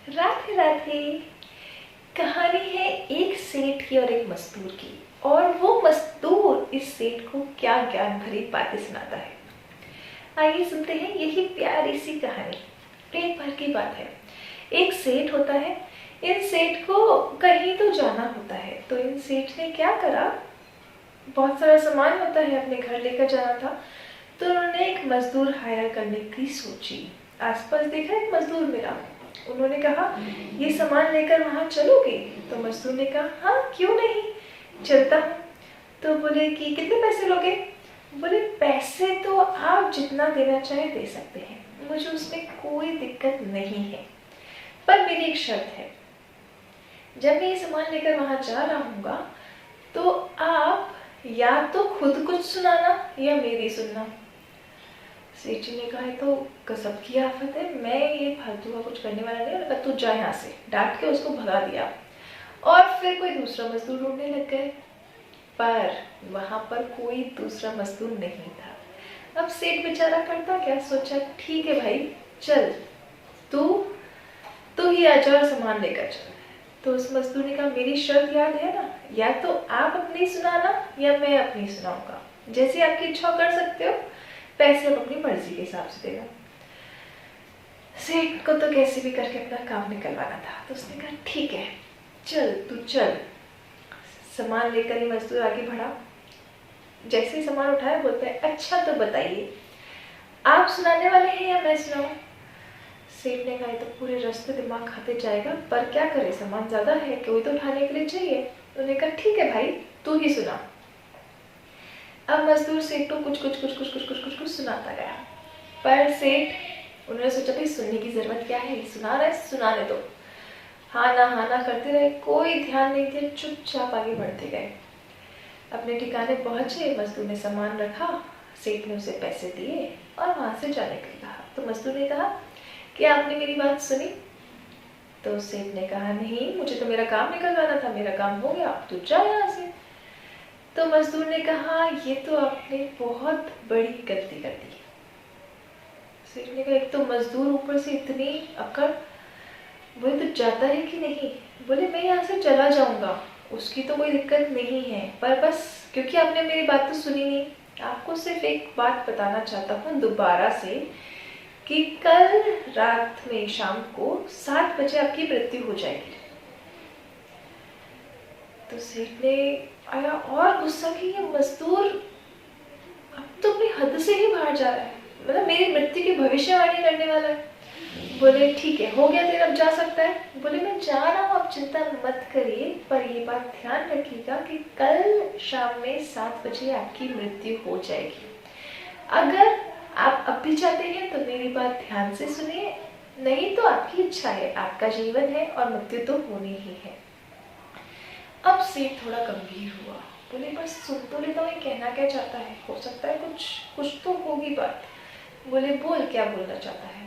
राधे राधे। कहानी है एक सेठ की और एक मजदूर की, और वो मजदूर इस सेठ को क्या ज्ञान भरी बातें सुनाता है। आइए सुनते हैं यही प्यारी सी कहानी। पेट भर की बात है। एक सेठ होता है। इन सेठ को कहीं तो जाना होता है, तो इन सेठ ने क्या करा, बहुत सारा सामान होता है, अपने घर लेकर जाना था, तो उन्होंने एक मजदूर हायर करने की सोची। आसपास देखा एक मजदूर मिला, उन्होंने कहा ये सामान लेकर वहां चलोगे? तो मजदूर ने कहा हाँ क्यों नहीं, चलता हूँ। तो बोले कि कितने पैसे लोगे? बोले पैसे तो आप जितना देना चाहे दे सकते हैं, मुझे उसमें कोई दिक्कत नहीं है, पर मेरी एक शर्त है, जब मैं ये सामान लेकर वहां जा रहा हूँगा तो आप या तो खुद कुछ सुनाना या मेरी सुनना। सेठ जी ने कहा है तो गजब की आफत है, मैं ये फालतू का कुछ करने वाला नहीं। और तू जा यहाँ से, डांट के उसको भगा दिया। और फिर कोई दूसरा मजदूर ढूंढने लग गए, पर वहां पर कोई दूसरा मजदूर नहीं था। अब सेठ बेचारा करता क्या, सोचा ठीक है भाई चल, तू ही आ जा और सामान लेकर चल। तो उस मजदूर ने कहा मेरी शर्त याद है ना, या तो आप अपनी सुनाना या मैं अपनी सुनाऊंगा, जैसे आपकी इच्छा कर सकते हो, पैसे आप अपनी मर्जी के हिसाब से देना। सेठ को तो कैसे भी करके अपना काम निकलवाना था, तो उसने कहा ठीक है चल तू चल। सामान लेकर ही मजदूर आगे बढ़ा। जैसे ही सामान उठाया बोलता है अच्छा तो बताइए, आप सुनाने वाले हैं या मैं सुनाऊं? सेठ ने कहा तो पूरे रास्ते दिमाग खाते जाएगा, पर क्या करे, सामान ज्यादा है, कोई तो उठाने के लिए चाहिए। उन्होंने कहा ठीक है भाई तू ही सुना। अब मजदूर सेठ को कुछ सुनाता गया, पर सेठ उन्होंने सोचा भाई सुनने की जरूरत क्या है, सुना रहा है सुनाने दो। हाँ ना करते रहे, कोई ध्यान नहीं दिया, चुपचाप आगे बढ़ते गए। अपने ठिकाने पहुंचे, मजदूर ने सामान रखा, सेठ ने उसे पैसे दिए और वहां से जाने के लिए कहा। तो मजदूर ने कहा कि आपने मेरी बात सुनी? तो सेठ ने कहा नहीं, मुझे तो मेरा काम निकलवाना था, मेरा काम हो गया, अब तू जा यहाँ से। तो मजदूर ने कहा ये तो आपने बहुत बड़ी गलती कर दी। सेठ ने कहा एक तो मजदूर, ऊपर से इतनी अकड़, बोले तो जाता है कि नहीं? बोले मैं यहाँ से चला जाऊंगा, उसकी तो कोई दिक्कत नहीं है, पर बस क्योंकि आपने मेरी बात तो सुनी नहीं, आपको सिर्फ एक बात बताना चाहता हूँ दोबारा से कि कल रात में शाम को 7 बजे आपकी मृत्यु हो जाएगी। तो सेठ ने आया और गुस्सा कि ये मजदूर अब तो अपनी हद से ही बाहर जा रहा है, मतलब मेरी मृत्यु की भविष्यवाणी करने वाला है। बोले ठीक है हो गया तेरा, अब जा सकता है। बोले मैं जा रहा हूँ, आप चिंता मत करिए, पर ये बात ध्यान रखिएगा कि कल शाम में 7 बजे आपकी मृत्यु हो जाएगी। अगर आप अब भी चाहते हैं तो मेरी बात ध्यान से सुनिए, नहीं तो आपकी इच्छा है, आपका जीवन है और मृत्यु तो होनी ही है। अब सेठ थोड़ा गंभीर हुआ, बोले बस सुन तो लेता हूँ, कहना क्या चाहता है, हो सकता है कुछ तो होगी बात। बोले बोल क्या बोलना चाहता है?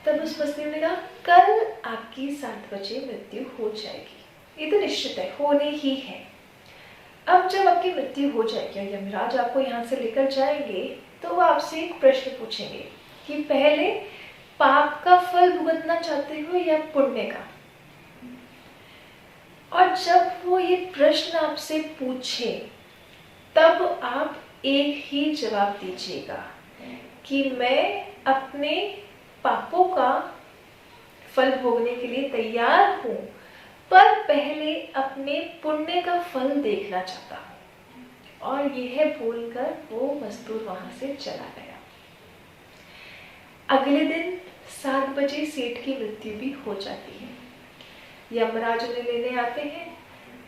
तब उस मजदूर ने कहा कल आपकी 7 बजे मृत्यु हो जाएगी, ये तो निश्चित है, होनी ही है। अब जब आपकी मृत्यु हो जाएगी और यमराज आपको यहाँ से लेकर जाएंगे, तो वो आपसे एक प्रश्न पूछेंगे कि पहले पाप का फल भुगतना चाहते हो या पुण्य का? और जब वो ये प्रश्न आपसे पूछे तब आप एक ही जवाब दीजिएगा कि मैं अपने पापों का फल भोगने के लिए तैयार हूं, पर पहले अपने पुण्य का फल देखना चाहता हूं। और यह बोलकर वो मजदूर वहां से चला गया। अगले दिन 7 बजे सेठ की मृत्यु भी हो जाती है। यमराज उन्हें लेने आते हैं।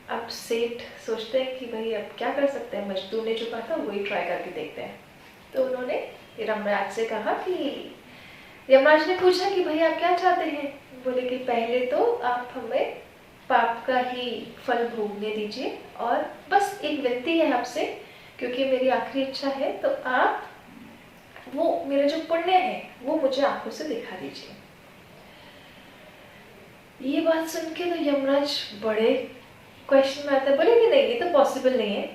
अब सेठ सोचते हैं कि भाई अब क्या कर सकते हैं, मजदूर ने जो कहा था वही ट्राई करके देखते हैं। तो उन्होंने यमराज से कहा कि, यमराज ने पूछा कि भाई आप क्या चाहते हैं? बोले कि पहले तो आप हमें पाप का ही फल भोगने दीजिए, और बस एक विनती है आपसे, क्योंकि मेरी आखिरी इच्छा है, तो आप वो मेरा जो पुण्य है वो मुझे आंखों से दिखा दीजिए। ये बात सुन के तो यमराज बड़े क्वेश्चन में आता है, बोले कि नहीं ये तो पॉसिबल नहीं है,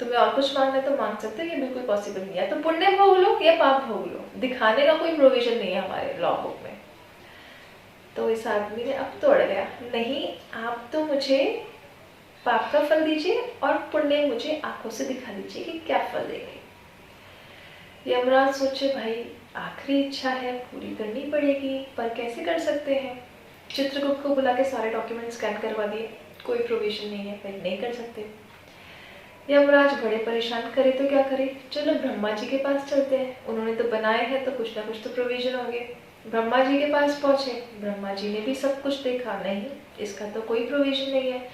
तुम्हें और कुछ मांगना है तो मांग सकते हो, ये बिल्कुल पॉसिबल नहीं है, तो पुण्य भोग लो या पाप भोग लो, दिखाने का कोई प्रोविजन नहीं है हमारे लॉ बुक में। तो इस आदमी ने अब तो अड़ गया, नहीं आप तो मुझे पाप का फल दीजिए और पुण्य मुझे आंखों से दिखा दीजिए कि क्या फल देंगे। यमराज सोचे भाई आखिरी इच्छा है, पूरी करनी पड़ेगी, पर कैसे कर सकते हैं। चित्रगुप्त को बुला के सारे डॉक्यूमेंट स्कैन करवा दिए, कोई प्रोविजन नहीं है, भाई नहीं कर सकते। यमराज बड़े परेशान, करे तो क्या करे, चलो ब्रह्मा जी के पास चलते हैं, उन्होंने तो बनाए हैं तो कुछ ना कुछ तो प्रोविजन होंगे। ब्रह्मा जी के पास पहुंचे, ब्रह्मा जी ने भी सब कुछ देखा, नहीं इसका तो कोई प्रोविजन नहीं है।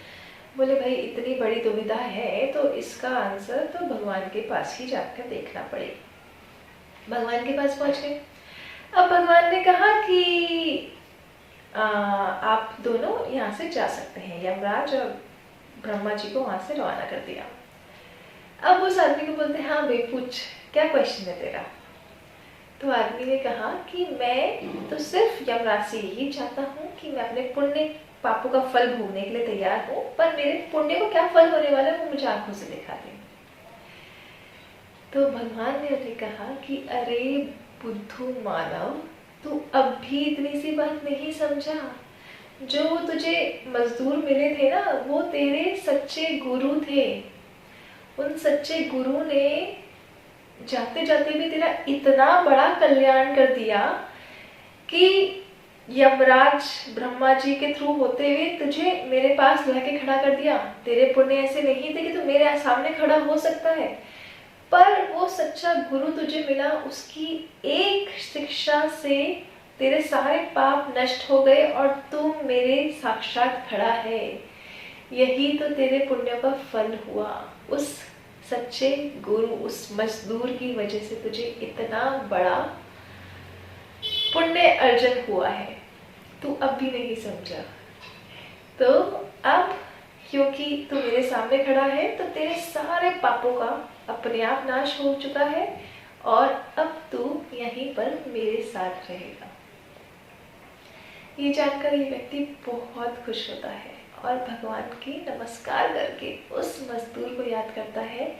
बोले भाई इतनी बड़ी दुविधा है तो इसका आंसर तो भगवान के पास ही जाकर देखना पड़ेगा। भगवान के पास पहुंच गए। अब भगवान ने कहा कि आप दोनों यहाँ से जा सकते हैं। यमराज और ब्रह्मा जी को वहां से रवाना कर दिया। अब उस आदमी को बोलते हैं हाँ भाई पूछ, क्या क्वेश्चन है तेरा। तो आदमी ने कहा कि मैं तो सिर्फ यमराज से यही चाहता हूँ कि मैं अपने पुण्य पापों का फल भोगने के लिए तैयार हूँ, पर मेरे पुण्य को क्या फल होने वाला है वो मुझे आंखों से दिखा दे। तो भगवान ने उन्हें कहा कि अरे बुद्धू मानव, तू अब भी इतनी सी बात नहीं समझा। जो तुझे मजदूर मिले थे ना वो तेरे सच्चे गुरु थे। उन सच्चे गुरु ने जाते जाते भी तेरा इतना बड़ा कल्याण कर दिया कि यमराज ब्रह्मा जी के थ्रू होते हुए तुझे मेरे पास लाके खड़ा कर दिया। तेरे पुण्य ऐसे नहीं थे कि तू मेरे सामने खड़ा हो सकता है, पर वो सच्चा गुरु तुझे मिला, उसकी एक शिक्षा से तेरे सारे पाप नष्ट हो गए और तू मेरे साक्षात खड़ा है। यही तो तेरे पुण्य का फल हुआ। उस सच्चे गुरु, उस मजदूर की वजह से तुझे इतना बड़ा पुण्य अर्जन हुआ है, तू अब भी नहीं समझा। तो अब क्योंकि तू मेरे सामने खड़ा है तो तेरे सारे पापों का अपने आप नाश हो चुका है और अब तू यहीं पर मेरे साथ रहेगा। ये जानकर ये व्यक्ति बहुत खुश होता है और भगवान की नमस्कार करके उस मजदूर को याद करता है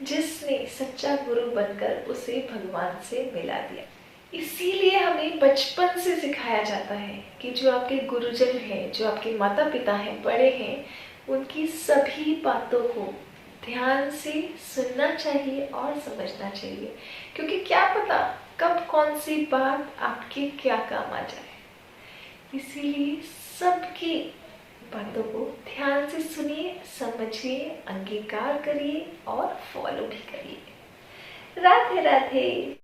जिसने सच्चा गुरु बनकर उसे भगवान से मिला दिया। इसीलिए हमें बचपन से सिखाया जाता है कि जो आपके गुरुजन हैं, जो आपके माता पिता हैं, बड़े हैं, उनकी सभी बातों को ध्यान से सुनना चाहिए और समझना चाहिए, क्योंकि क्या पता कब कौन सी बात आपके क्या काम आ जाए। इसीलिए सबकी बातों को ध्यान से सुनिए, समझिए, अंगीकार करिए और फॉलो भी करिए। राधे राधे।